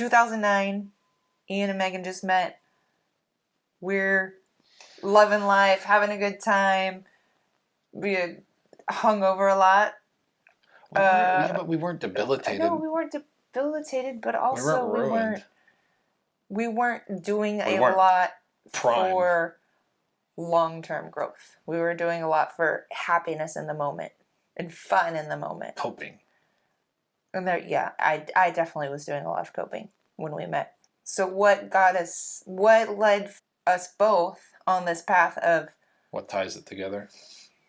2009. Ian and Megan just met. We're loving life, having a good time. We hung over a lot. But we weren't debilitated. No, we weren't debilitated, but also we weren't doing a lot for long-term growth. We were doing a lot for happiness in the moment and fun in the moment. Coping. And I definitely was doing a lot of coping when we met. So what led us both on this path of... What ties it together?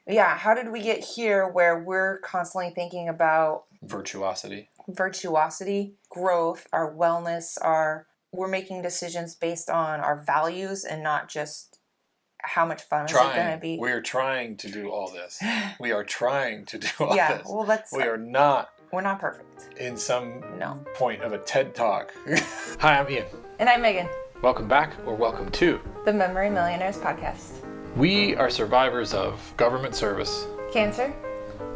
Yeah, how did we get here where we're constantly thinking about... Virtuosity, growth, our wellness, we're making decisions based on our values and not just how much fun is it going to be. We're trying to do all this. We are trying to do all this. Yeah, well, we're not perfect. In some point of a TED Talk. Hi, I'm Ian. And I'm Megan. Welcome back, or welcome to the Memory Millionaires Podcast. We are survivors of government service, cancer,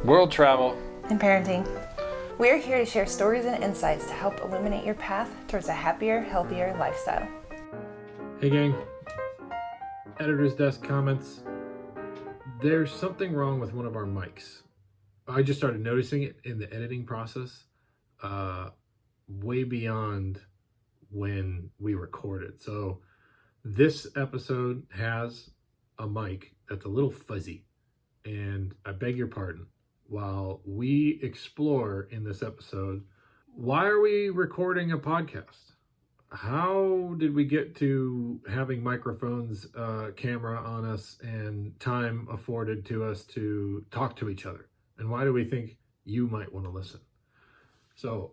world travel, and parenting. We're here to share stories and insights to help illuminate your path towards a happier, healthier lifestyle. Hey gang, editor's desk comments. There's something wrong with one of our mics. I just started noticing it in the editing process, way beyond when we recorded. So this episode has a mic that's a little fuzzy, and I beg your pardon. While we explore in this episode, why are we recording a podcast? How did we get to having microphones, camera on us, and time afforded to us to talk to each other? And why do we think you might want to listen? So,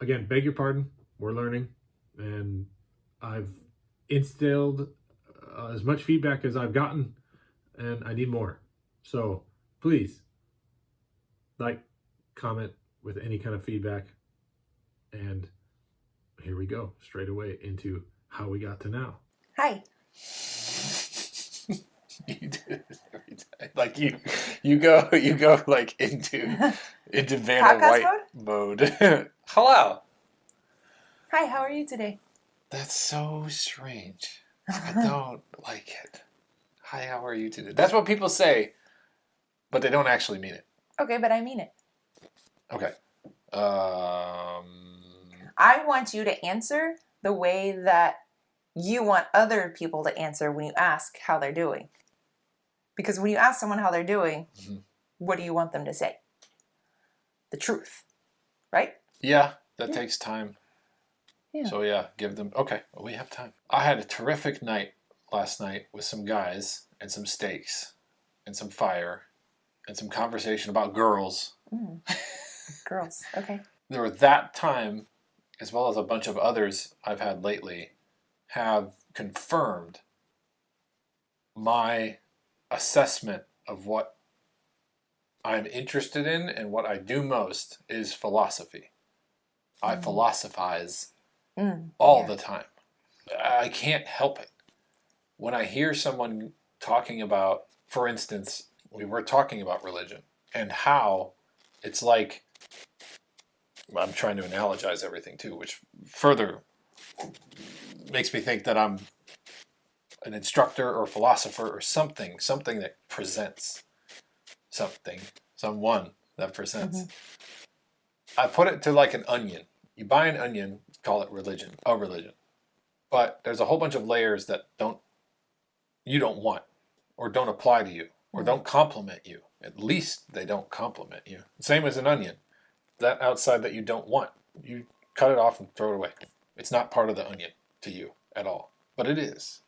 again, beg your pardon. We're learning, and I've instilled as much feedback as I've gotten, and I need more. So, please, like, comment with any kind of feedback, and here we go, straight away into how we got to now. Hi. You do this every time. Like you go like into Vanna White mode. Hello. Hi, how are you today? That's so strange. I don't like it. Hi, how are you today? That's what people say, but they don't actually mean it. Okay, but I mean it. Okay. I want you to answer the way that you want other people to answer when you ask how they're doing. Because when you ask someone how they're doing, what do you want them to say? The truth, right? Yeah, that takes time. Yeah. So give them... Okay, well, we have time. I had a terrific night last night with some guys and some steaks and some fire and some conversation about girls. Girls, okay. There were that time, as well as a bunch of others I've had lately, have confirmed my assessment of what I'm interested in and what I do most is philosophy. I philosophize all the time. I can't help it. When I hear someone talking about, for instance, we were talking about religion and how it's like, I'm trying to analogize everything too, which further makes me think that I'm an instructor or philosopher or something that presents someone that presents. I put it to like an onion. You buy an onion, call it religion, a religion. But there's a whole bunch of layers that you don't want, or don't apply to you, or don't complement you. At least they don't complement you. Same as an onion. That outside that you don't want, you cut it off and throw it away. It's not part of the onion to you at all. But it is.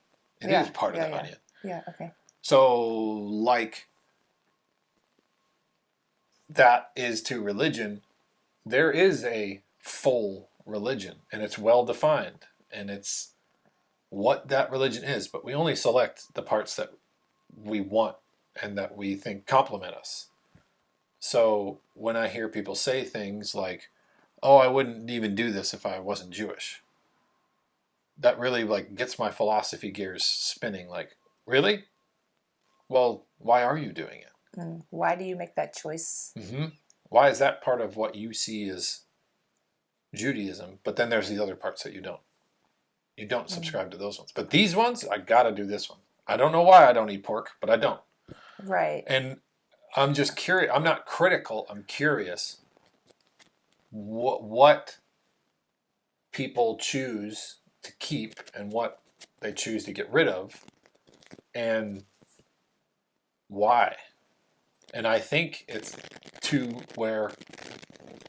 It is part of the onion. Yeah, okay. So, like that is to religion, there is a full religion, and it's well defined, and it's what that religion is, but we only select the parts that we want and that we think complement us. So when I hear people say things like, oh, I wouldn't even do this if I wasn't Jewish, that really like gets my philosophy gears spinning. Like, really? Well, why are you doing it? Why do you make that choice? Why is that part of what you see as Judaism, but then there's the other parts that you don't. You don't subscribe to those ones. But these ones, I gotta do this one. I don't know why I don't eat pork, but I don't. Right. And I'm just curious. I'm not critical. I'm curious what people choose to keep and what they choose to get rid of and why. And I think it's to where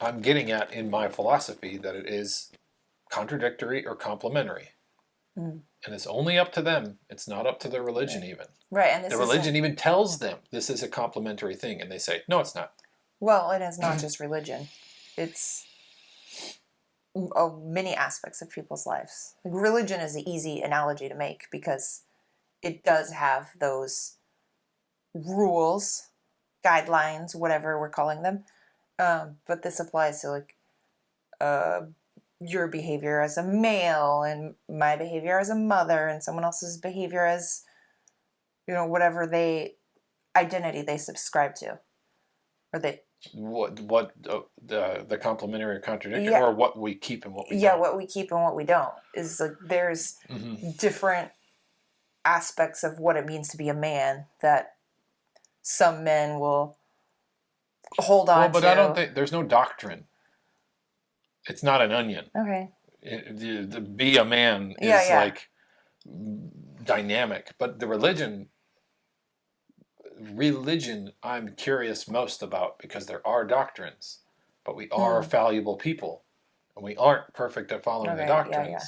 I'm getting at in my philosophy that it is contradictory or complementary. And it's only up to them. It's not up to their religion even. Right. And the religion even tells them this is a complementary thing. And they say, no, it's not. Well, it is not just religion. It's many aspects of people's lives. Like, religion is an easy analogy to make because it does have those rules, guidelines, whatever we're calling them. But this applies to like your behavior as a male and my behavior as a mother and someone else's behavior as, whatever identity they subscribe to, or they. What the complementary or contradictory, or what we keep and what we don't. Yeah, what we keep and what we don't is like there's different aspects of what it means to be a man that some men will hold on to. But I don't think there's no doctrine. It's not an onion. Okay. The be a man is like dynamic, but the religion I'm curious most about because there are doctrines, but we are fallible people, and we aren't perfect at following the doctrines. Yeah.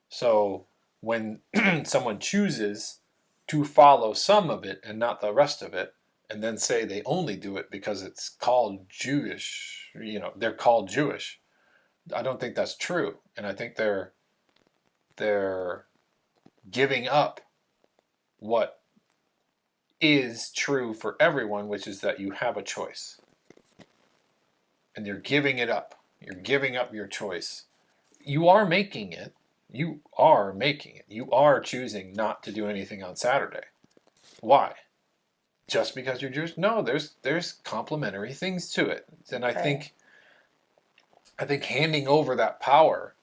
So when someone chooses to follow some of it and not the rest of it, and then say they only do it because it's called Jewish, they're called Jewish, I don't think that's true. And I think they're giving up what is true for everyone, which is that you have a choice. And you're giving it up. You're giving up your choice. You are making it. You are making it. You are choosing not to do anything on Saturday. Why? Just because you're Jewish? No, there's complementary things to it. And I think handing over that power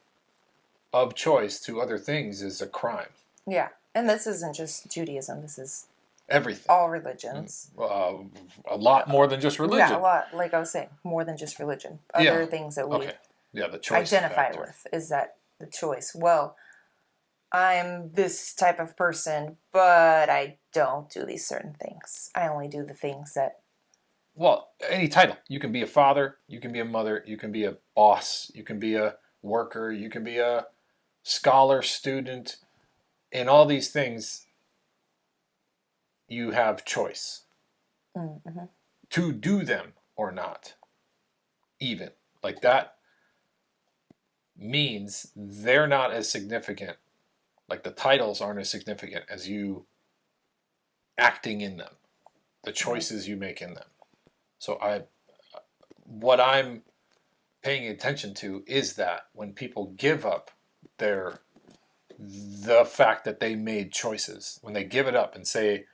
of choice to other things is a crime. Yeah. And this isn't just Judaism. This is everything. All religions. A lot more than just religion. Yeah, a lot. Like I was saying, more than just religion. Other things that we the choice identify with is that the choice. Well, I'm this type of person, but I don't do these certain things. I only do the things that... Well, any title. You can be a father, you can be a mother, you can be a boss, you can be a worker, you can be a scholar, student. In all these things, you have choice to do them or not. Even. Like that means they're not as significant. Like the titles aren't as significant as you acting in them. The choices you make in them. So what I'm paying attention to is that when people give up the fact that they made choices, when they give it up and say,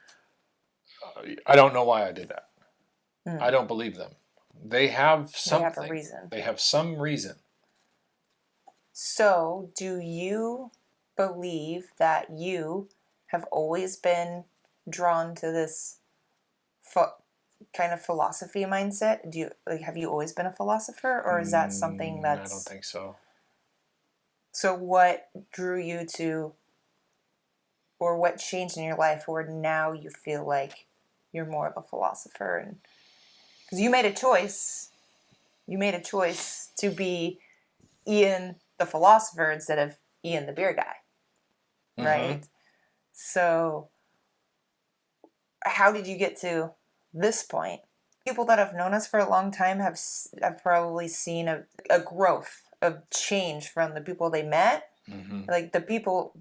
I don't know why I did that. I don't believe them. They have something. They have a reason. They have some reason. So, do you believe that you have always been drawn to this kind of philosophy mindset? Have you always been a philosopher, or is that something that's... I don't think so. So what drew you to, or what changed in your life where now you feel like you're more of a philosopher? And because you made a choice to be Ian the philosopher instead of Ian the beer guy, right? So how did you get to this point? People that have known us for a long time have probably seen a growth, a change from the people they met. Like the people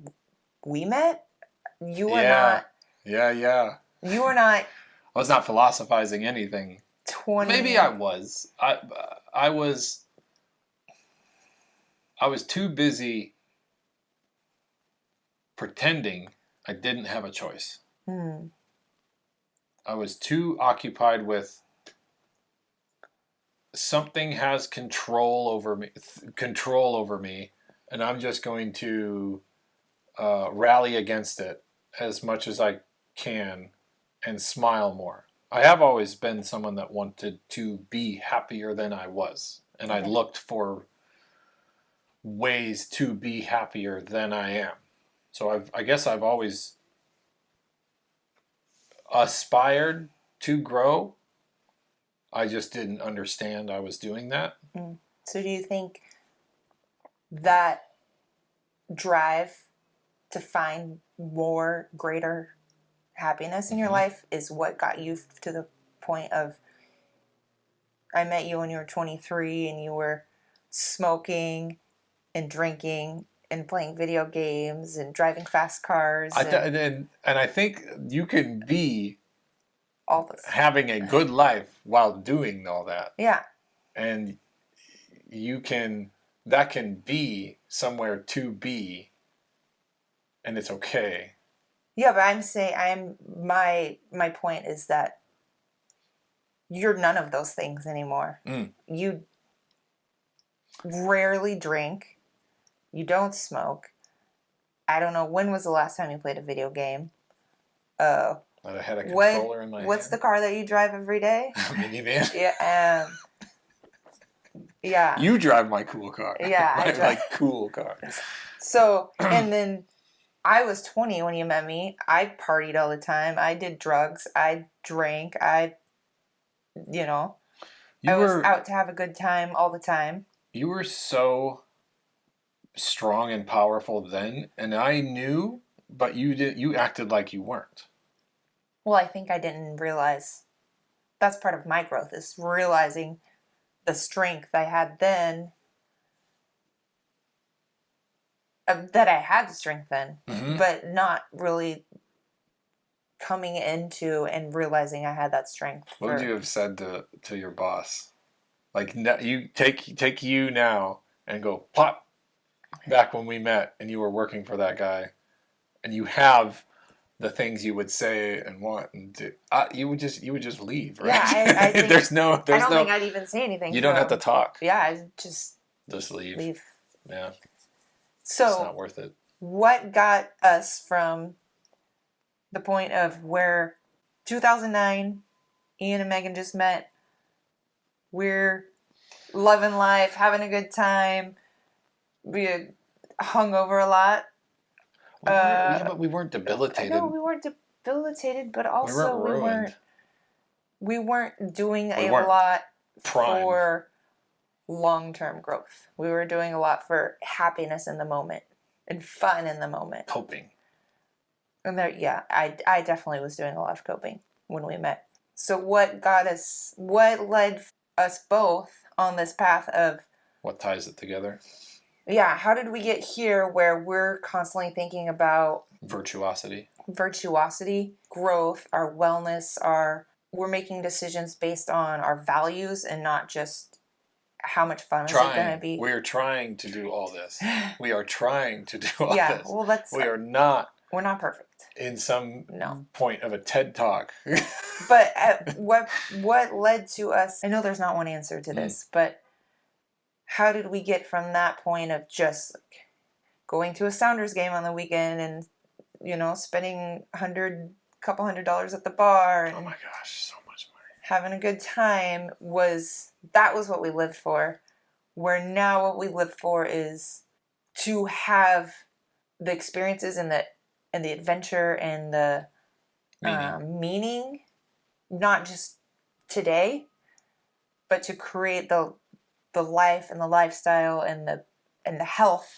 we met, you were not. Yeah. You were not. I was not philosophizing anything. Maybe I was. I was too busy pretending I didn't have a choice. I was too occupied with something has control over me, and I'm just going to rally against it as much as I can and smile more. I have always been someone that wanted to be happier than I was, and I looked for ways to be happier than I am. So I guess I've always aspired to grow. I just didn't understand I was doing that. So do you think that drive to find more greater happiness in your life is what got you to the point of, I met you when you were 23 and you were smoking and drinking and playing video games and driving fast cars. And I think you can be all this. Having a good life while doing all that. Yeah. And that can be somewhere to be, and it's okay. Yeah, but my point is that you're none of those things anymore. You rarely drink. You don't smoke. I don't know, when was the last time you played a video game? I had a controller in my hand. What's the car that you drive every day? Minivan. Yeah. Yeah. You drive my cool car. Yeah, I drive cool cars. So, and then I was 20 when you met me. I partied all the time. I did drugs. I drank. I was out to have a good time all the time. You were so strong and powerful then, and I knew, but you acted like you weren't. Well, I think I didn't realize. That's part of my growth, is realizing the strength I had then. That I had the strength then, but not really coming into and realizing I had that strength. What would you have said to your boss? Like, you take you now and go plop back when we met and you were working for that guy, and you have the things you would say and want and do. You would just leave, right? Yeah, I think, there's no. I don't think I'd even say anything. You don't have to talk. Yeah, I just leave. Yeah. So it's not worth it. What got us from the point of where 2009, Ian and Megan just met, we're loving life, having a good time, we hung over a lot. But we weren't debilitated. No, we weren't debilitated, but also we weren't doing a lot for long-term growth. We were doing a lot for happiness in the moment and fun in the moment. Coping. And I definitely was doing a lot of coping when we met. So what led us both on this path of... What ties it together? Yeah, how did we get here where we're constantly thinking about... Virtuosity, growth, our wellness, we're making decisions based on our values and not just how much fun is it going to be. We're trying to do all this. We are trying to do all this. Yeah, well, we're not perfect. In some point of a TED Talk. But what led to us... I know there's not one answer to this, but how did we get from that point of just going to a Sounders game on the weekend and, spending couple $100 at the bar? And, oh my gosh, so much money. Having a good time that was what we lived for. Where now what we live for is to have the experiences and the adventure and the meaning, not just today, but to create the life and the lifestyle and the health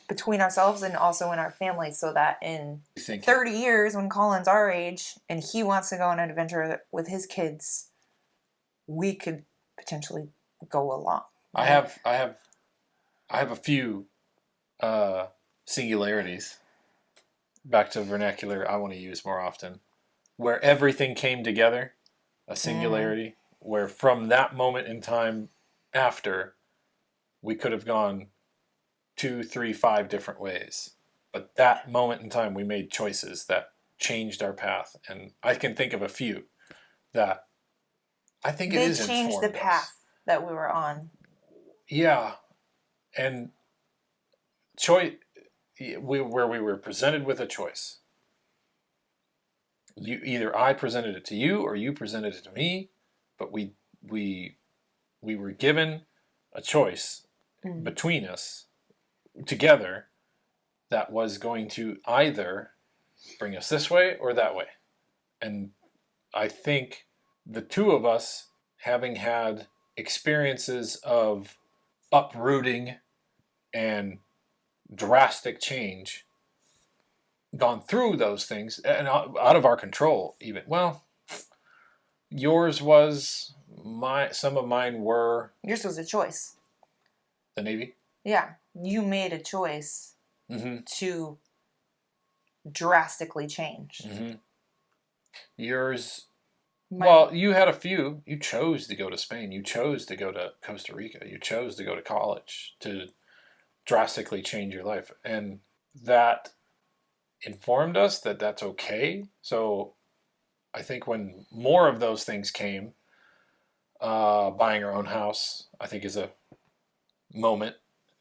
between ourselves and also in our family, so that in 30 years, when Colin's our age and he wants to go on an adventure with his kids, we could potentially go along. Right? I have a few singularities. Back to vernacular I want to use more often, where everything came together, a singularity, where from that moment in time after, we could have gone 2, 3, 5 different ways. But that moment in time, we made choices that changed our path. And I can think of a few that I think it They is changed the informed us. path that we were on. Yeah, and choice. Where we were presented with a choice. Either I presented it to you or you presented it to me, but we were given a choice between us together that was going to either bring us this way or that way. And I think the two of us, having had experiences of uprooting and drastic change, gone through those things and out of our control even. Well, yours was, some of mine were. Yours was a choice. The Navy? Yeah. You made a choice to drastically change. Yours, well, you had a few. You chose to go to Spain. You chose to go to Costa Rica. You chose to go to college to drastically change your life. And that informed us that that's okay. So I think when more of those things came, buying our own house, I think is a moment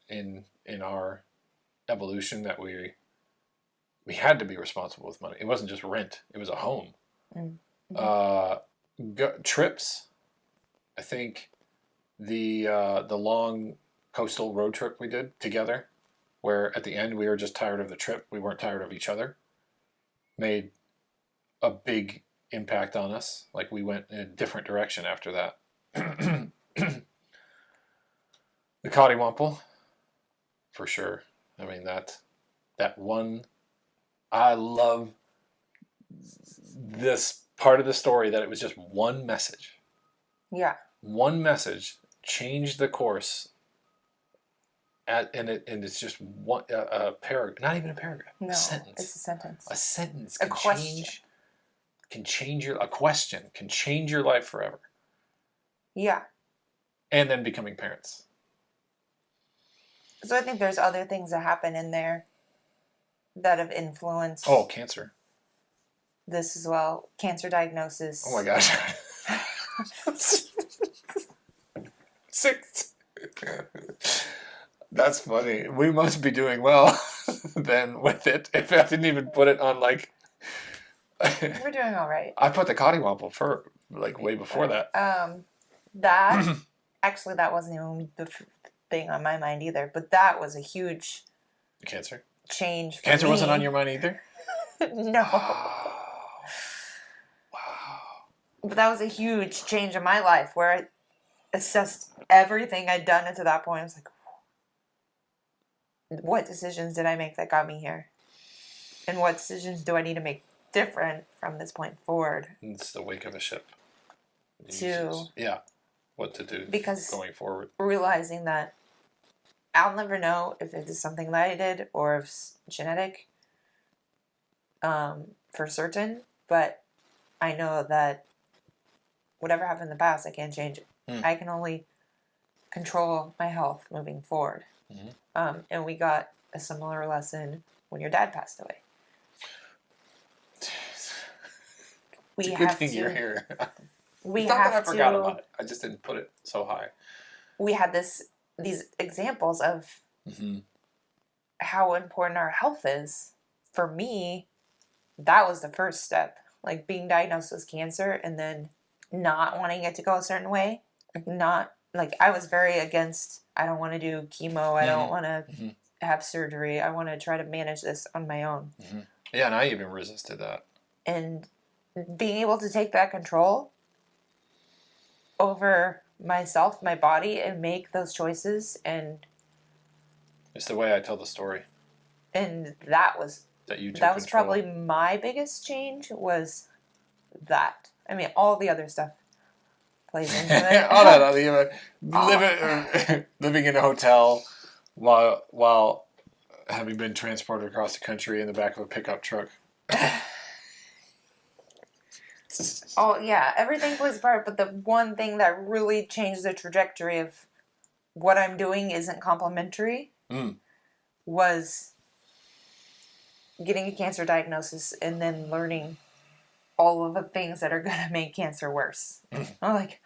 in our evolution that we had to be responsible with money. It wasn't just rent; it was a home. Trips. I think the long coastal road trip we did together, where at the end we were just tired of the trip, we weren't tired of each other, made a big impact on us. Like we went in a different direction after that. The Cottywomple, for sure. I mean that one. I love this part of the story that it was just one message. Yeah. One message changed the course. And it's just one a paragraph, not even a paragraph. No, a sentence. It's a sentence. A sentence can change a question can change your life forever. Yeah. And then becoming parents. So I think there's other things that happen in there that have influenced. Oh, cancer. This as well. Cancer diagnosis. Oh my gosh. 6. That's funny. We must be doing well then with it. If I didn't even put it on like. We're doing all right. I put the Cottywomple for like way before that. That actually that wasn't even the thing on my mind either. But that was a huge. Cancer. Change. For Cancer me. wasn't on your mind either. No. Wow. But that was a huge change in my life where I assessed everything I'd done to that point. I was like, what decisions did I make that got me here? And what decisions do I need to make different from this point forward? It's the wake of a ship. Yeah. What to do because going forward. Realizing that I'll never know if it is something that I did or if it's genetic for certain. But I know that whatever happened in the past, I can't change it. I can only control my health moving forward. And we got a similar lesson when your dad passed away. It's a good thing you're here. It's not that I forgot about it. I just didn't put it so high. We had these examples of how important our health is. For me, that was the first step. Like being diagnosed with cancer and then not wanting it to go a certain way. I was very against, I don't want to do chemo. I don't want to have surgery. I want to try to manage this on my own. Yeah, and I even resisted that. And being able to take that control over myself, my body, and make those choices. And it's the way I tell the story. And that was probably my biggest change was that. I mean, all the other stuff plays into it. Living in a hotel while having been transported across the country in the back of a pickup truck. Oh, yeah. Everything plays a part, but the one thing that really changed the trajectory of what I'm doing isn't complementary was getting a cancer diagnosis and then learning all of the things that are going to make cancer worse. I'm like,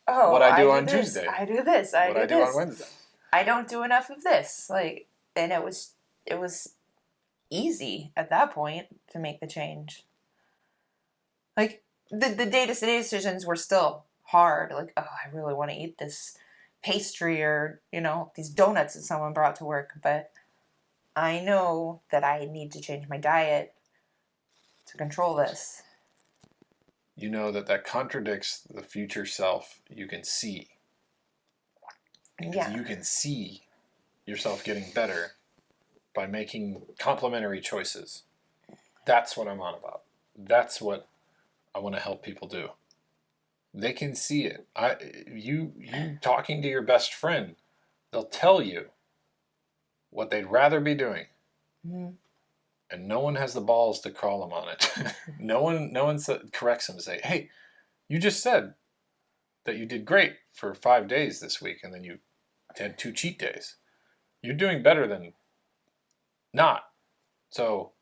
oh, what I do on this, Tuesday. I do this, I what do I do this. on Wednesday. I don't do enough of this. Like, and it was easy at that point to make the change. Like, the day-to-day decisions were still hard. Like, oh, I really want to eat this pastry or, these donuts that someone brought to work. But I know that I need to change my diet to control this. You know that contradicts the future self you can see. Because you can see yourself getting better by making complementary choices. That's what I'm on about. That's what I want to help people do. They can see it. You talking to your best friend, they'll tell you what they'd rather be doing. Mm-hmm. And no one has the balls to call them on it. no one corrects them and say, hey, you just said that you did great for 5 days this week and then you had 2 cheat days. You're doing better than not. So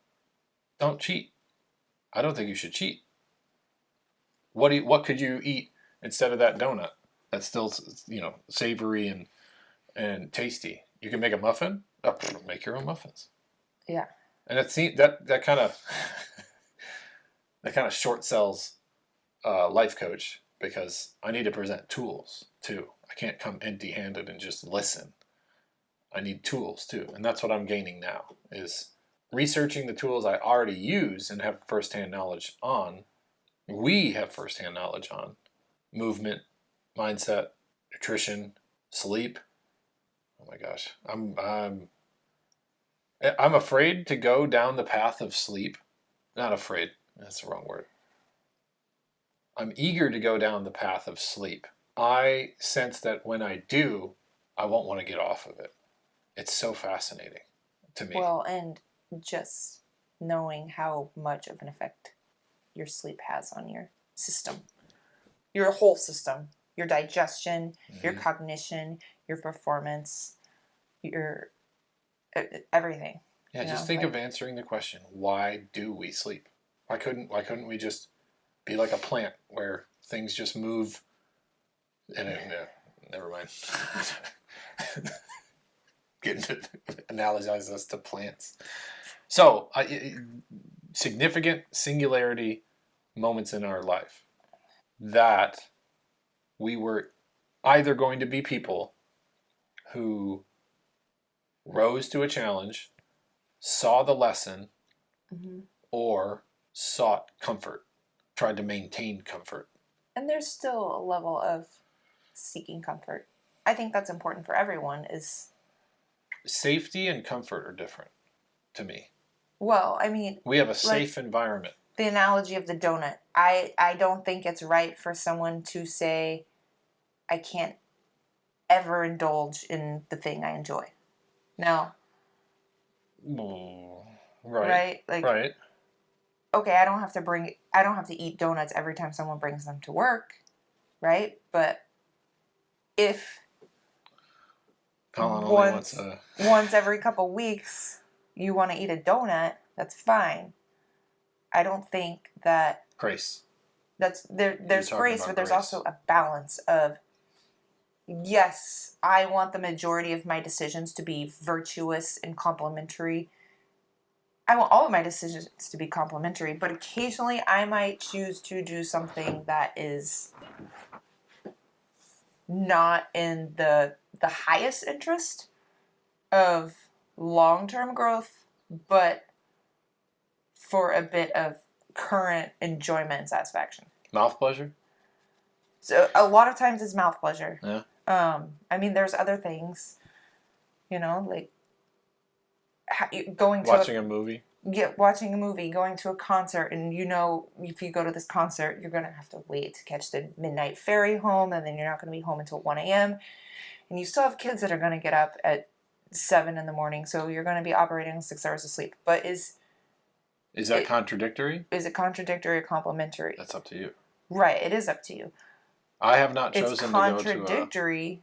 don't cheat. I don't think you should cheat. What could you eat instead of that donut that's still, savory and tasty? You can make a muffin. Make your own muffins. Yeah. And that kind of that kind of short sells life coach, because I need to present tools too. I can't come empty-handed and just listen. I need tools too, and that's what I'm gaining now, is researching the tools I already use and have firsthand knowledge on. We have firsthand knowledge on movement, mindset, nutrition, sleep. Oh my gosh, I'm afraid to go down the path of sleep. Not afraid. That's the wrong word. I'm eager to go down the path of sleep. I sense that when I do, I won't want to get off of it. It's so fascinating to me. Well, and just knowing how much of an effect your sleep has on your system, your whole system, your digestion, your cognition, your performance, your everything. Yeah, just think of answering the question: why do we sleep? Why couldn't we just be like a plant where things just move? And never mind. Getting to analogize us to plants. So, significant singularity moments in our life that we were either going to be people who rose to a challenge, saw the lesson, or sought comfort, tried to maintain comfort. And there's still a level of seeking comfort. I think that's important for everyone. Is safety and comfort are different to me. Well, I mean, we have a safe environment. The analogy of the donut. I don't think it's right for someone to say, I can't ever indulge in the thing I enjoy. No. Right. Like, right. Okay, I don't have to eat donuts every time someone brings them to work, right? But if once every couple weeks you want to eat a donut, that's fine. I don't think that grace. There's grace, but there's also a balance of, yes, I want the majority of my decisions to be virtuous and complementary. I want all of my decisions to be complementary, but occasionally I might choose to do something that is not in the highest interest of long-term growth, but for a bit of current enjoyment and satisfaction. Mouth pleasure? So a lot of times it's mouth pleasure. Yeah. I mean, there's other things, like watching a movie. Yeah, watching a movie, going to a concert, and if you go to this concert, you're going to have to wait to catch the midnight ferry home, and then you're not going to be home until 1 a.m. And you still have kids that are going to get up at 7 in the morning, so you're going to be operating on 6 hours of sleep. But is that contradictory? Is it contradictory or complementary? That's up to you. Right, it is up to you. I have not chosen it's to go to contradictory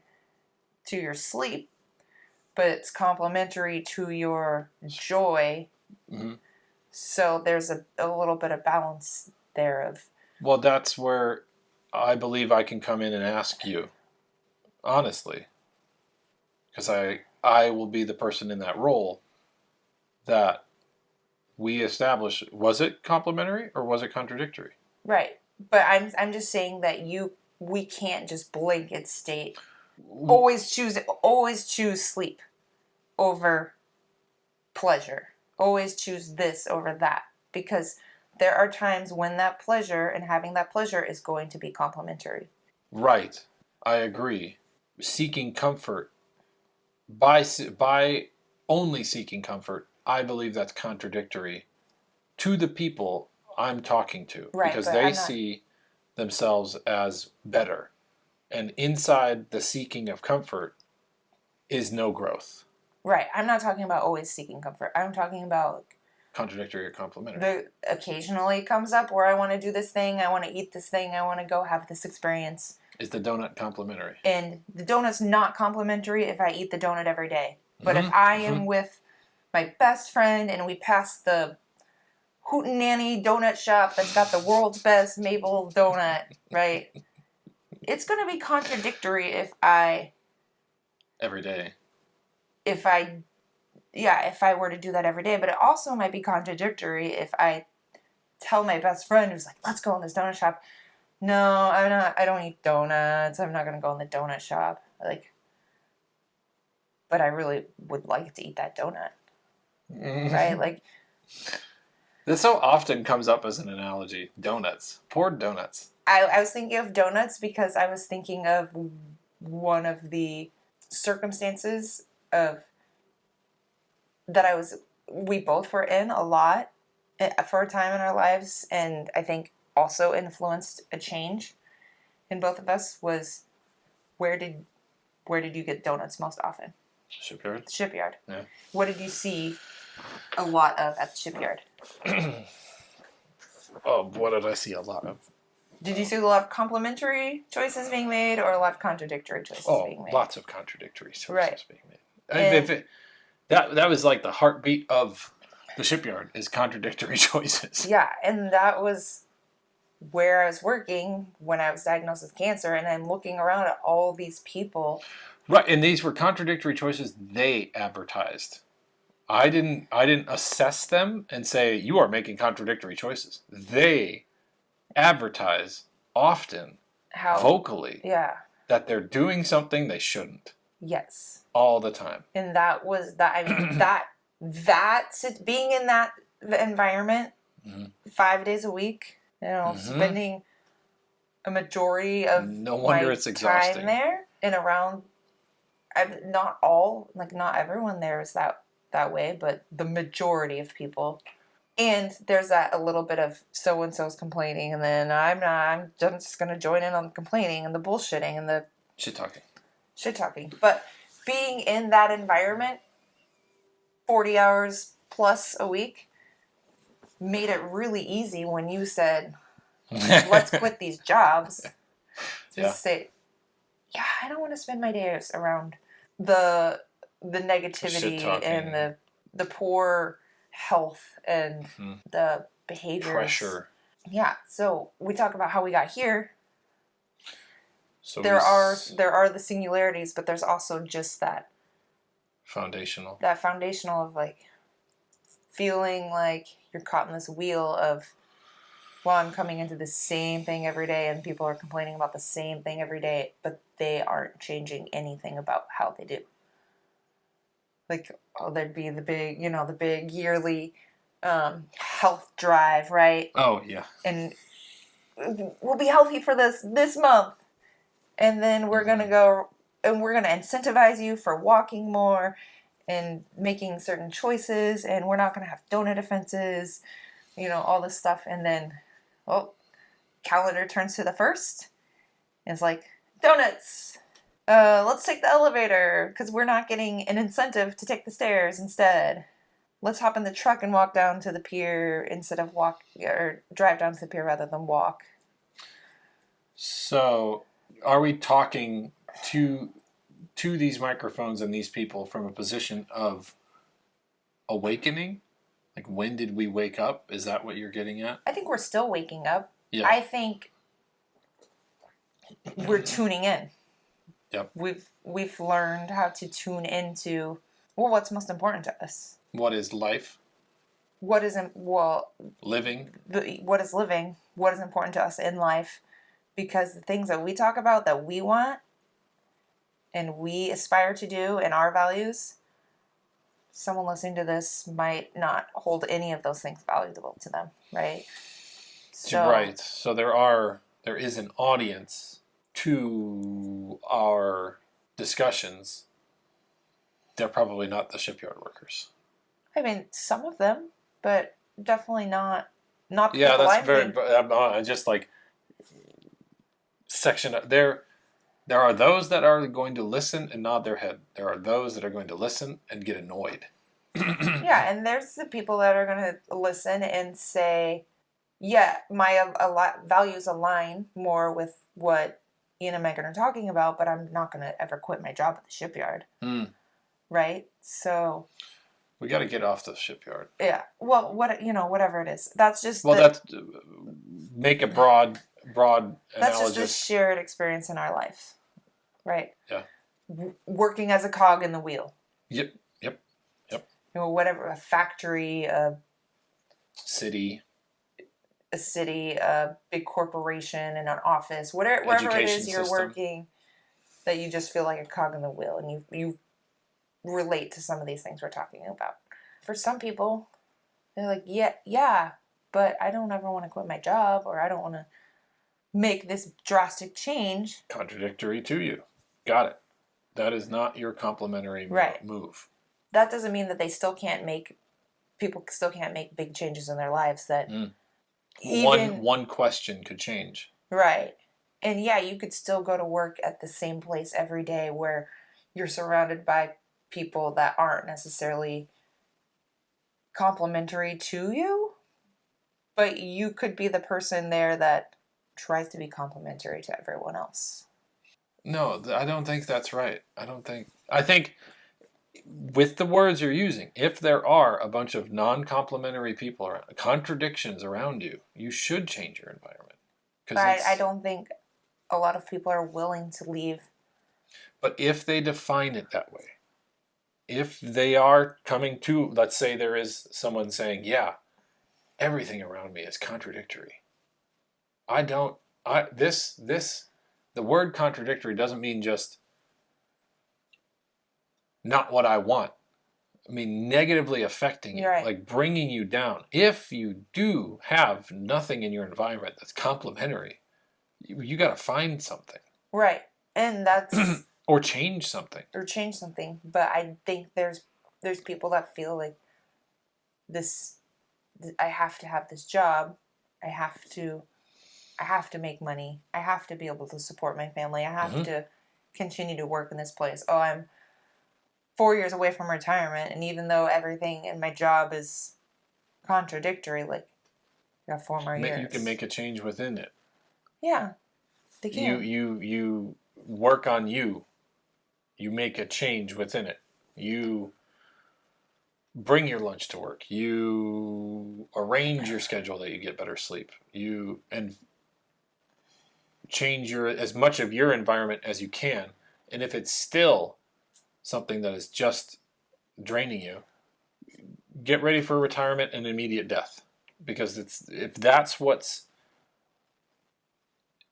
to your sleep, but it's complementary to your joy. Mm-hmm. So there's a little bit of balance there of. Well, that's where I believe I can come in and ask you, honestly, because I will be the person in that role that we establish. Was it complementary or was it contradictory? Right. But I'm just saying that we can't just blanket state always choose sleep over pleasure. Always choose this over that, because there are times when that pleasure and having that pleasure is going to be complementary. Right. I agree. Seeking comfort by only seeking comfort, I believe that's contradictory to the people I'm talking to, Right, because but they I'm not- see themselves as better. And inside the seeking of comfort is no growth. Right. I'm not talking about always seeking comfort. I'm talking about Contradictory or complementary. occasionally it comes up where I want to do this thing, I want to eat this thing, I want to go have this experience. Is the donut complementary? And the donut's not complimentary if I eat the donut every day. But if I am with my best friend and we pass the Hootenanny donut shop that's got the world's best maple donut, right? It's going to be contradictory if I were to do that every day. But it also might be contradictory if I tell my best friend who's like, let's go in this donut shop. No, I don't eat donuts. I'm not going to go in the donut shop. Like, but I really would like to eat that donut. Right? Like, this so often comes up as an analogy. Donuts. Poor donuts. I was thinking of donuts because I was thinking of one of the circumstances of that we both were in a lot for a time in our lives, and I think also influenced a change in both of us was where did you get donuts most often? Shipyard. Shipyard. Yeah. What did you see a lot of at the shipyard? Oh, what did I see a lot of? Did you see a lot of complementary choices being made or a lot of contradictory choices being made? Lots of contradictory choices being made. That was like the heartbeat of the shipyard is contradictory choices. Yeah, and that was where I was working when I was diagnosed with cancer, and I'm looking around at all these people. Right, and these were contradictory choices they advertised. I didn't assess them and say you are making contradictory choices. They advertise often, vocally, that they're doing something they shouldn't. Yes. All the time. And that was that. I mean, being in that environment 5 days a week, spending a majority of it's exhausting. time there and around. Not everyone there is that way, but the majority of people. And there's that a little bit of so-and-so's complaining, and then I'm just going to join in on the complaining and the bullshitting and the shit talking. But being in that environment 40 hours plus a week made it really easy when you said, let's quit these jobs. Just say, I don't want to spend my days around the negativity and the poor health and the behaviors. Pressure. Yeah. So we talk about how we got here. So there are the singularities, but there's also just that foundational of like feeling like you're caught in this wheel of, well, I'm coming into the same thing every day and people are complaining about the same thing every day, but they aren't changing anything about how they do. Like, there'd be the big yearly health drive, right? Oh, yeah. And we'll be healthy for this month. And then we're going to go and we're going to incentivize you for walking more and making certain choices. And we're not going to have donut offenses, all this stuff. And then, calendar turns to the 1st. And it's like, donuts. Let's take the elevator because we're not getting an incentive to take the stairs instead. Let's hop in the truck and walk down to the pier instead of drive down to the pier rather than walk. So, are we talking to these microphones and these people from a position of awakening Like, when did we wake up? Is that what you're getting at? I think we're still waking up. Yeah. I think we're tuning in. Yep. We've learned how to tune into, well, what's most important to us. What is life? What is living? What is living? What is important to us in life? Because the things that we talk about that we want and we aspire to do and our values, someone listening to this might not hold any of those things valuable to them, right? So, right. So there is an audience to our discussions. They're probably not the shipyard workers. I mean, some of them, but definitely not the Yeah, people that's I'm very. thinking. Just like section. There are those that are going to listen and nod their head. There are those that are going to listen and get annoyed. Yeah, and there's the people that are going to listen and say, yeah, my values align more with what Ian and Megan are talking about, but I'm not going to ever quit my job at the shipyard. Right? So we got to get off the shipyard. Yeah. Well, whatever it is. That's just that's make a broad that's analogous. just a shared experience in our life. Right? Yeah. Working as a cog in the wheel. Yep. Whatever, a factory, a city, a big corporation, and an office, wherever it is you're working, that you just feel like a cog in the wheel, and you relate to some of these things we're talking about. For some people, they're like, yeah, but I don't ever want to quit my job, or I don't want to make this drastic change. Contradictory to you. Got it. That is not your complementary move. That doesn't mean that people still can't make big changes in their lives that one question could change. Right. And yeah, you could still go to work at the same place every day where you're surrounded by people that aren't necessarily complementary to you, but you could be the person there that tries to be complementary to everyone else. No, I don't think that's right. I think with the words you're using, if there are a bunch of non-complementary people around, contradictions around you, you should change your environment. But I don't think a lot of people are willing to leave. But if they define it that way, if they are coming to, let's say there is someone saying, yeah, everything around me is contradictory. The word contradictory doesn't mean just not what I want. I mean, negatively affecting you, like bringing you down. If you do have nothing in your environment that's complementary, you got to find something. Right. And that's... or change something. But I think there's people that feel like I have to have this job. I have to make money. I have to be able to support my family. I have to continue to work in this place. Oh, I'm 4 years away from retirement, and even though everything in my job is contradictory, like, you have 4 more years. You can make a change within it. Yeah, they can. You work on you. You make a change within it. You bring your lunch to work. You arrange your schedule that you get better sleep. And change as much of your environment as you can. And if it's still something that is just draining you, get ready for retirement and immediate death. Because if that's what's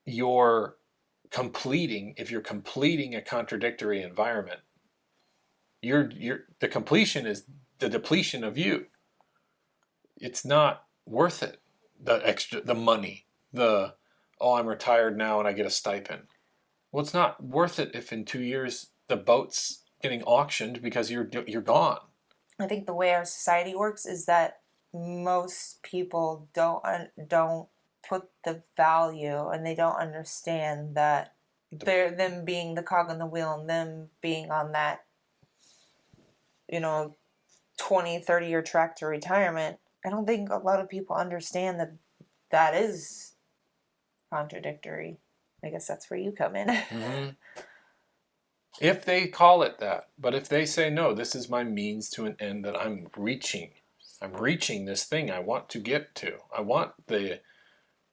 you're completing a contradictory environment, the completion is the depletion of you. It's not worth it. The money, I'm retired now and I get a stipend. Well, it's not worth it if in 2 years the boat's getting auctioned because you're gone. I think the way our society works is that most people don't put the value, and they don't understand that them being the cog on the wheel and them being on that 20, 30-year track to retirement. I don't think a lot of people understand that is contradictory. I guess that's where you come in. If they call it that, but if they say, no, this is my means to an end that I'm reaching, I'm reaching this thing I want to get to. I want the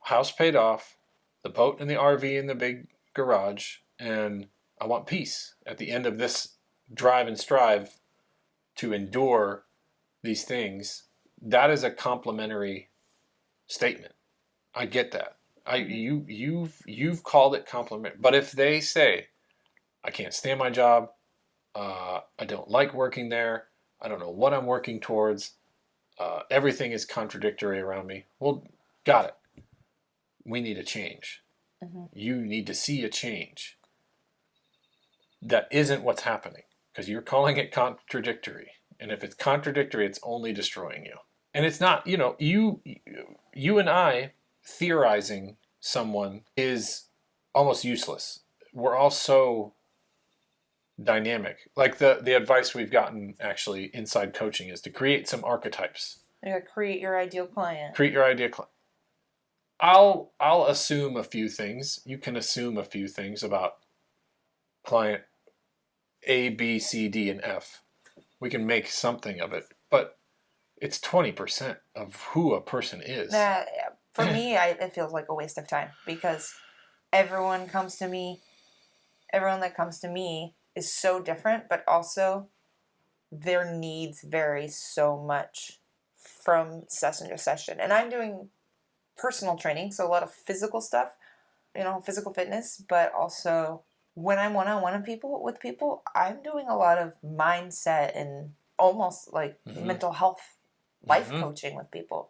house paid off, the boat and the RV in the big garage, and I want peace at the end of this drive and strive to endure these things. That is a complementary statement. I get that. You've called it complementary. But if they say, I can't stand my job, I don't like working there, I don't know what I'm working towards, everything is contradictory around me. Well, got it. We need a change. Mm-hmm. You need to see a change. That isn't what's happening, because you're calling it contradictory. And if it's contradictory, it's only destroying you. And it's not, you and I theorizing someone is almost useless. We're all so dynamic. Like the advice we've gotten actually inside coaching is to create some archetypes. Yeah, create your ideal client. Create your ideal client. I'll assume a few things. You can assume a few things about client A, B, C, D, and F. We can make something of it, but it's 20% of who a person is. For me, it feels like a waste of time, because everyone that comes to me is so different, but also their needs vary so much from session to session. And I'm doing personal training, so a lot of physical stuff, physical fitness, but also when I'm one-on-one with people, I'm doing a lot of mindset and almost like mental health, life coaching with people.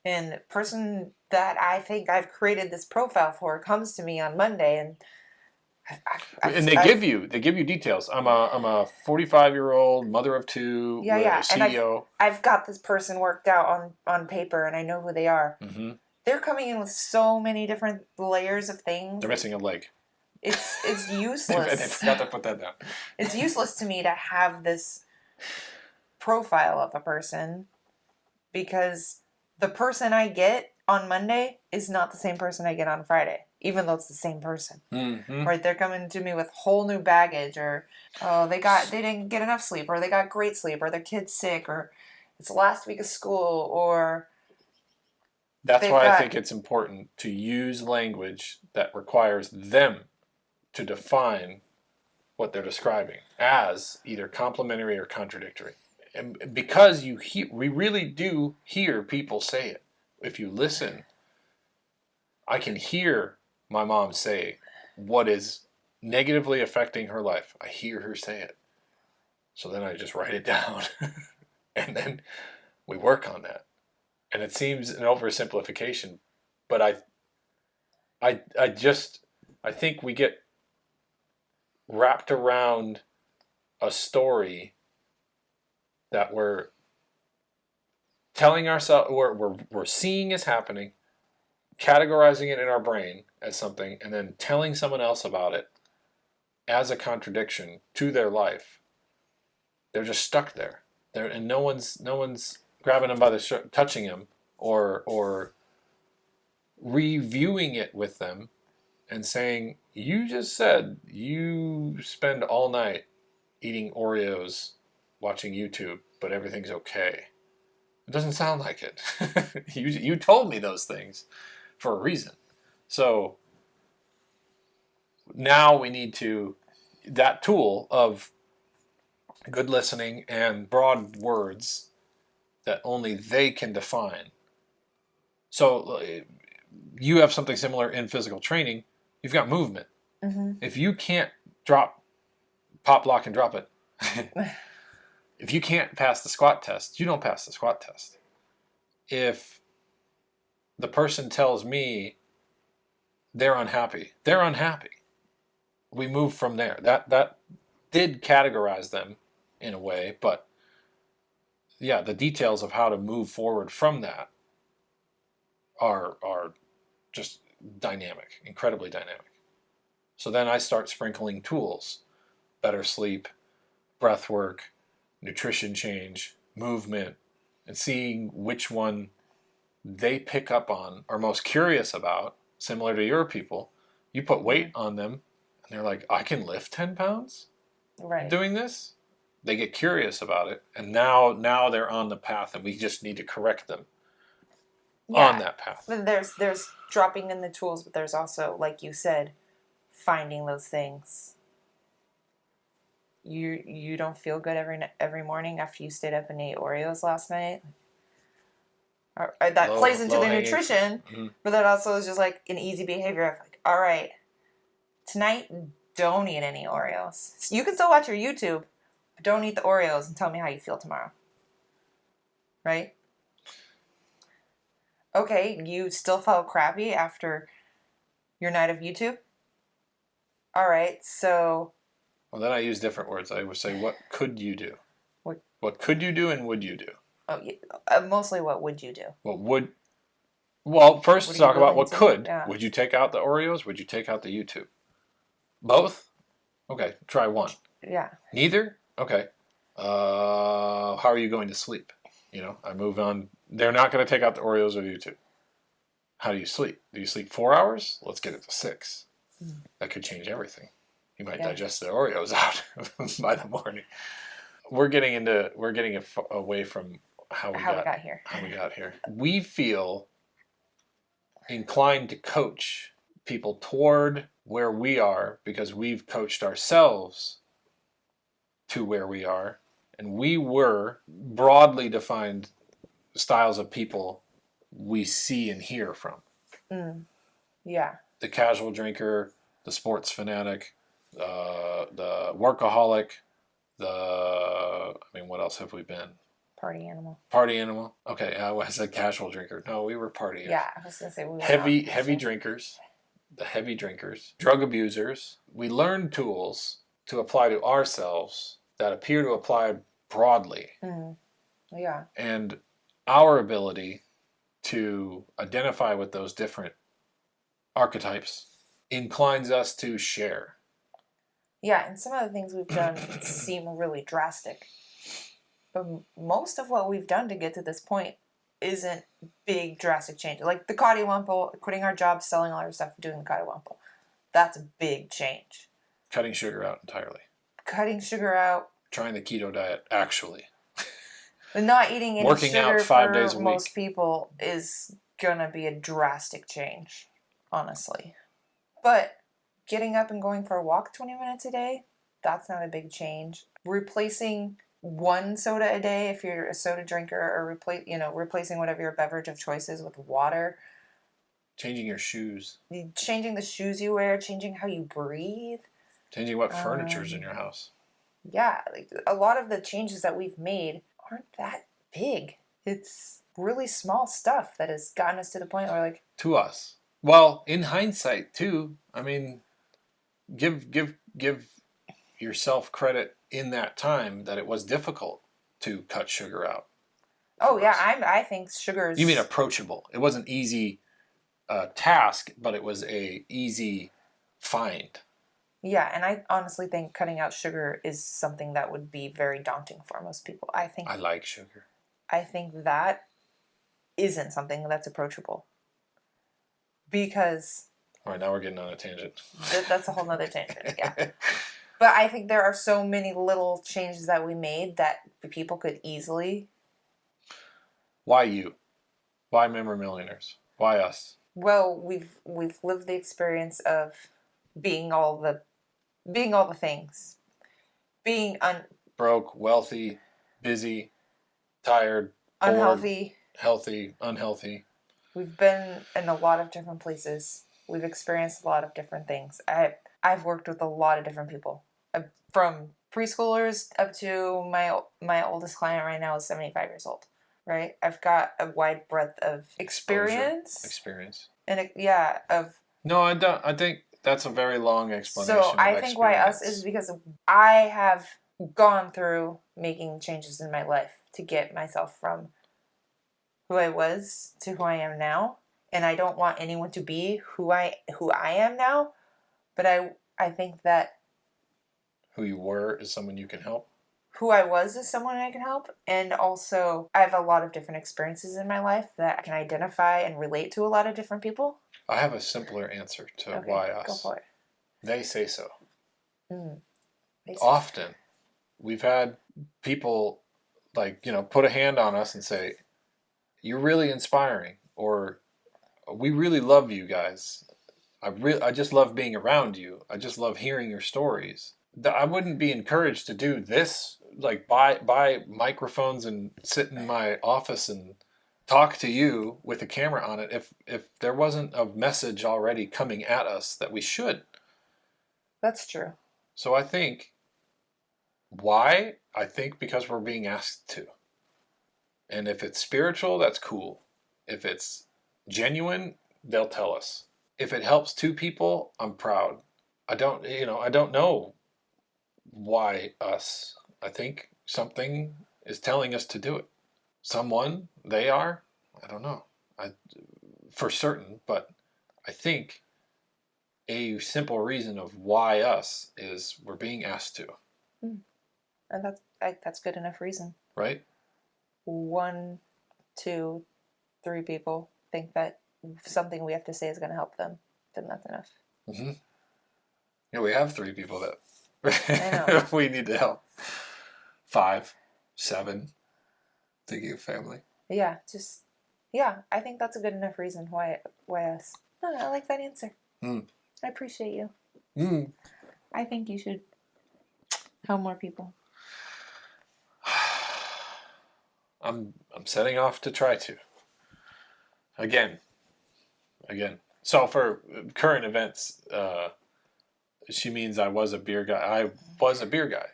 And the person that I think I've created this profile for comes to me on Monday, and they give you details. I'm a 45-year-old mother of two, with a CEO. And I've got this person worked out on paper, and I know who they are. Mm-hmm. They're coming in with so many different layers of things. They're missing a leg. It's useless. They forgot to put that down. It's useless to me to have this profile of a person, because the person I get on Monday is not the same person I get on Friday, even though it's the same person. Mm-hmm. Right? They're coming to me with whole new baggage, or they didn't get enough sleep, or they got great sleep, or their kid's sick, or it's the last week of school, or that's why I think it's important to use language that requires them to define what they're describing as either complementary or contradictory. And because we really do hear people say it. If you listen, I can hear my mom say what is negatively affecting her life. I hear her say it. So then I just write it down. And then we work on that. And it seems an oversimplification, but I think we get wrapped around a story that we're telling ourselves, we're seeing is happening, categorizing it in our brain as something, and then telling someone else about it as a contradiction to their life. They're just stuck there. And no one's grabbing them by the shirt, touching them, or reviewing it with them and saying, you just said you spend all night eating Oreos, watching YouTube, but everything's okay. It doesn't sound like it. You told me those things for a reason. So now we need that tool of good listening and broad words that only they can define. So you have something similar in physical training. You've got movement. Mm-hmm. If you can't pop, lock, and drop it, if you can't pass the squat test, you don't pass the squat test. If the person tells me they're unhappy, we move from there. That did categorize them in a way, but yeah, the details of how to move forward from that are just dynamic, incredibly dynamic. So then I start sprinkling tools, better sleep, breath work, nutrition change, movement, and seeing which one they pick up on, are most curious about, similar to your people. You put weight on them, and they're like, I can lift 10 pounds doing this? They get curious about it, and now they're on the path, and we just need to correct them on that path. There's dropping in the tools, but there's also, like you said, finding those things. You don't feel good every morning after you stayed up and ate Oreos last night. That plays into the nutrition, but that also is just like an easy behavior of like, all right, tonight don't eat any Oreos. So you can still watch your YouTube, but don't eat the Oreos and tell me how you feel tomorrow. Right? Okay, you still felt crappy after your night of YouTube? All right, so... Well, then I use different words. I would say, what could you do? What could you do and would you do? Oh, yeah, mostly what would you do? Well, first talk about what could. Yeah. Would you take out the Oreos? Would you take out the YouTube? Both? Okay, try one. Yeah. Neither? Okay. How are you going to sleep? I move on. They're not going to take out the Oreos or YouTube. How do you sleep? Do you sleep 4 hours? Let's get it to 6. That could change everything. You might digest the Oreos out by the morning. We're getting away from how we got here. We feel inclined to coach people toward where we are because we've coached ourselves to where we are, and we were broadly defined styles of people we see and hear from. Yeah. The casual drinker, the sports fanatic, the workaholic, what else have we been? Party animal. Party animal. Okay, I said casual drinker. No, we were partying. Yeah, I was going to say we were heavy drinkers. The heavy drinkers. Drug abusers. We learned tools to apply to ourselves that appear to apply broadly. Yeah. And our ability to identify with those different archetypes inclines us to share. Yeah, and some of the things we've done seem really drastic. But most of what we've done to get to this point isn't big, drastic changes. Like the Codywumple, quitting our jobs, selling all our stuff, doing the Codywumple. That's a big change. Cutting sugar out entirely. Cutting sugar out. Trying the keto diet, actually. But not eating any Working sugar out 5 days a for week. most people is going to be a drastic change, honestly. But getting up and going for a walk 20 minutes a day, that's not a big change. Replacing one soda a day if you're a soda drinker, or replacing whatever your beverage of choice is with water. Changing your shoes. Changing the shoes you wear, changing how you breathe. Changing what furniture's in your house. Yeah, like a lot of the changes that we've made aren't that big. It's really small stuff that has gotten us to the point where to us. Well, in hindsight too, give yourself credit in that time that it was difficult to cut sugar out. Oh yeah, I think sugar's... You mean approachable. It wasn't easy task, but it was a easy find. Yeah, and I honestly think cutting out sugar is something that would be very daunting for most people. I like sugar. I think that isn't something that's approachable. Because... All right, now we're getting on a tangent. That's a whole nother tangent, yeah. But I think there are so many little changes that we made that people could easily... Why you? Why Memory Millionaires? Why us? Well, we've lived the experience of being all the things. Being broke, wealthy, busy, tired, unhealthy, bored, healthy, unhealthy. We've been in a lot of different places. We've experienced a lot of different things. I've worked with a lot of different people, from preschoolers up to my oldest client right now is 75 years old. Right, I've got a wide breadth of experience. And No, I don't. I think that's a very long explanation. So I think why us is because I have gone through making changes in my life to get myself from who I was to who I am now, and I don't want anyone to be who I am now, but I think that who you were is someone you can help. Who I was is someone I can help, and also I have a lot of different experiences in my life that I can identify and relate to a lot of different people. I have a simpler answer to why us. Go for it. They say so. Often, We've had people like, put a hand on us and say, "You're really inspiring," or "We really love you guys. I just love being around you. I just love hearing your stories." I wouldn't be encouraged to do this, like buy microphones and sit in my office and talk to you with a camera on it if there wasn't a message already coming at us that we should. That's true. So I think, why? I think because we're being asked to. And if it's spiritual, that's cool. If it's genuine, they'll tell us. If it helps two people, I'm proud. I don't know why us. I think something is telling us to do it. Someone, they are, I don't know. For certain, but I think a simple reason of why us is we're being asked to. And that's good enough reason. Right? 1, 2, 3 people think that something we have to say is going to help them, then that's enough. Mm-hmm. Yeah, we have 3 people that I know. we need to help. 5, 7, thinking of family. Yeah, I think that's a good enough reason why us. No, I like that answer. I appreciate you. I think you should help more people. I'm setting off to try to. Again. So for current events, she means I was a beer guy. I was a beer guy.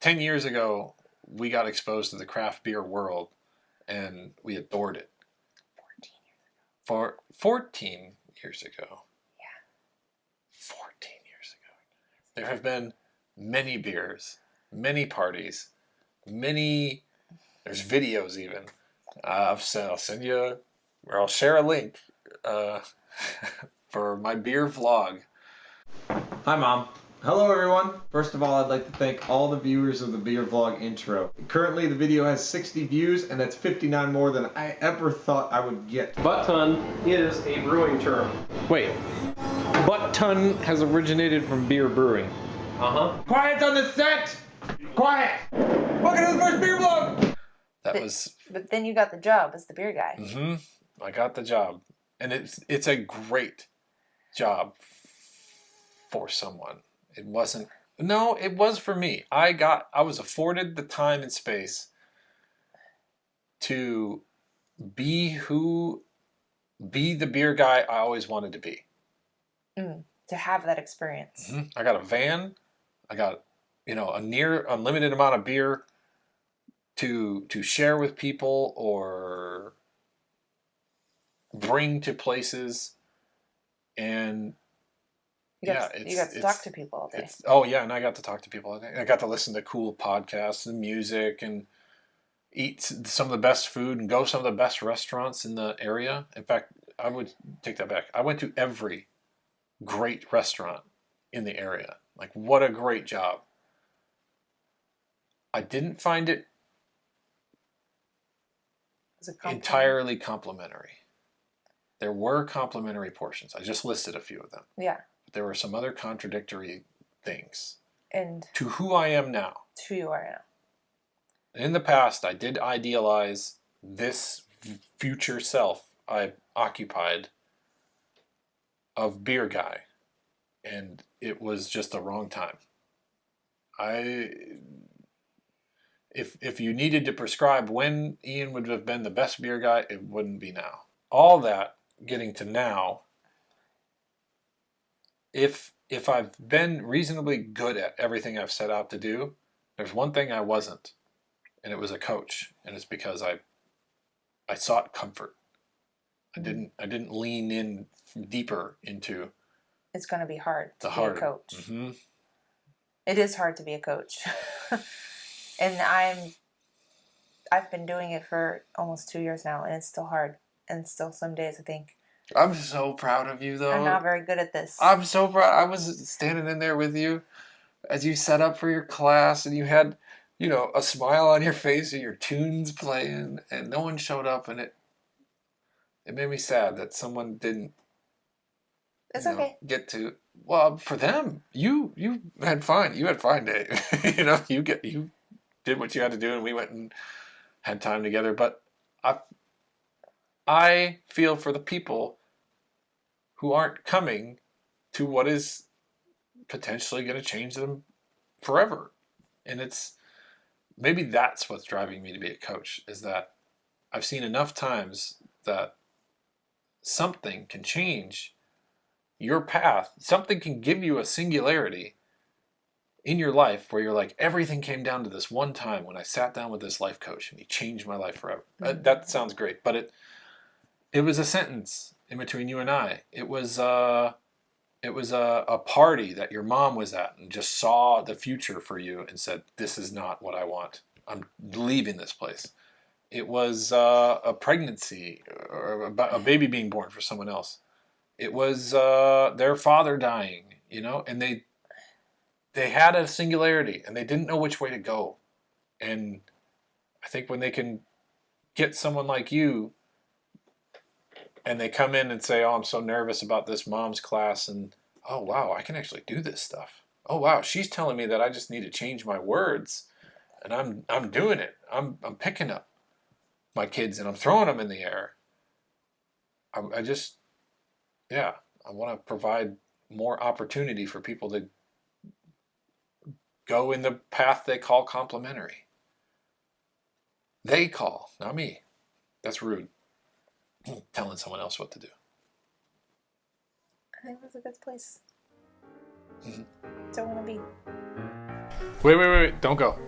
10 years ago, we got exposed to the craft beer world, and we adored it. 14 years ago. Yeah. 14 years ago. There have been many beers, many parties, there's videos even. I'll send you, or I'll share a link for my beer vlog. Hi, Mom. Hello, everyone. First of all, I'd like to thank all the viewers of the beer vlog intro. Currently, the video has 60 views, and that's 59 more than I ever thought I would get. Butt ton is a brewing term. Wait, butt ton has originated from beer brewing. Quiet on the set! Quiet! Welcome to the first beer vlog! But then you got the job as the beer guy. Mm-hmm. I got the job. And it's a great job for someone. It wasn't. No, it was for me. I was afforded the time and space to be the beer guy I always wanted to be. To have that experience. Mm-hmm. I got a van. I got, a near unlimited amount of beer to share with people or bring to places. And you got to talk to people all day. And I got to talk to people all day. I got to listen to cool podcasts and music and eat some of the best food and go to some of the best restaurants in the area. In fact, I would take that back. I went to every great restaurant in the area. Like, what a great job. I didn't find it entirely complimentary. There were complimentary portions. I just listed a few of them. Yeah. But there were some other contradictory things. And to who I am now. To who you are now. In the past, I did idealize this future self I occupied of beer guy. And it was just the wrong time. If you needed to prescribe when Ian would have been the best beer guy, it wouldn't be now. All that getting to now, if I've been reasonably good at everything I've set out to do, there's one thing I wasn't, and it was a coach, and it's because I sought comfort. I didn't lean in deeper into. It's going to be hard to be a coach. Mm-hmm. It is hard to be a coach. And I've been doing it for almost 2 years now, and it's still hard. And still some days I think, I'm so proud of you, though. I'm not very good at this. I'm so proud. I was standing in there with you as you set up for your class, and you had, a smile on your face and your tunes playing, and no one showed up, and it made me sad that someone didn't It's okay. get to Well, for them, you had fun. You had fun day. You did what you had to do, and we went and had time together. But I feel for the people who aren't coming to what is potentially going to change them forever. And maybe that's what's driving me to be a coach, is that I've seen enough times that something can change your path. Something can give you a singularity in your life where you're like, everything came down to this one time when I sat down with this life coach and he changed my life forever. That sounds great, but it was a sentence in between you and I. It was a party that your mom was at and just saw the future for you and said, this is not what I want. I'm leaving this place. It was a pregnancy or a baby being born for someone else. It was their father dying, and they had a singularity and they didn't know which way to go. And I think when they can get someone like you and they come in and say, oh, I'm so nervous about this mom's class, and oh, wow, I can actually do this stuff. Oh, wow, she's telling me that I just need to change my words, and I'm doing it. I'm picking up my kids and I'm throwing them in the air. I want to provide more opportunity for people to go in the path they call complementary. They call, not me. That's rude. Telling someone else what to do. I think that's a good place. Don't want to be. Wait. Don't go.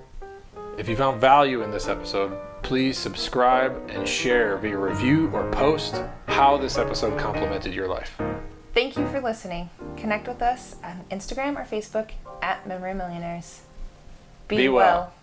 If you found value in this episode, please subscribe and share via review or post how this episode complemented your life. Thank you for listening. Connect with us on Instagram or Facebook @Memory Millionaires. Be well.